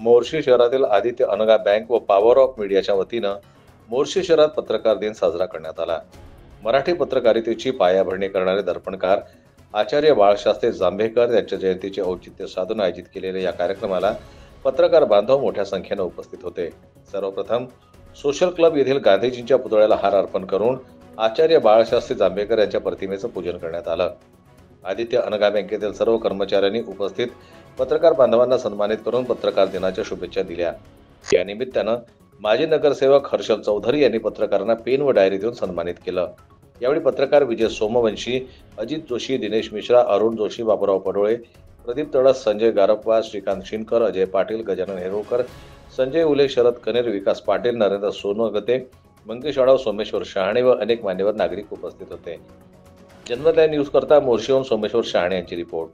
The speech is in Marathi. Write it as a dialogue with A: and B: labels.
A: मोर्शी शहरातील आदित्य अनगा बँक व पॉवर ऑफ मीडियाच्या वतीनं मोर्शी शहरात पत्रकार दिन साजरा करण्यात आला. मराठी पत्रकारितेची पायाभरणी करणारे दर्पणकार आचार्य बाळशास्त्री जांभेकर यांच्या जयंतीचे औचित्य साधून आयोजित केलेल्या या कार्यक्रमाला पत्रकार बांधव मोठ्या संख्येनं उपस्थित होते. सर्वप्रथम सोशल क्लब येथील गांधीजींच्या पुतळ्याला हार अर्पण करून आचार्य बाळशास्त्री जांभेकर यांच्या प्रतिमेचं पूजन करण्यात आलं. आदित्य अनगा बँकेतील सर्व कर्मचाऱ्यांनी उपस्थित पत्रकार बांधवांना सन्मानित करून पत्रकार दिनाच्या शुभेच्छा दिल्या. या निमित्तानं माजी नगरसेवक हर्षल चौधरी यांनी पत्रकारांना पेन व डायरी देऊन सन्मानित केलं. यावेळी पत्रकार विजय सोमवंशी, अजित जोशी, दिनेश मिश्रा, अरुण जोशी, बाबूराव पडोळे, प्रदीप तळस, संजय गारपवार, श्रीकांत शिनकर, अजय पाटील, गजानन हेरोळकर, संजय उले, शरद कनेर, विकास पाटील, नरेंद्र सोनवगते, मंगेश आढाव, सोमेश्वर शहाणे व अनेक मान्यवर नागरिक उपस्थित होते. जन्मदाय न्यूज करता मोर्शीहून सोमेश्वर शहाणे यांची रिपोर्ट.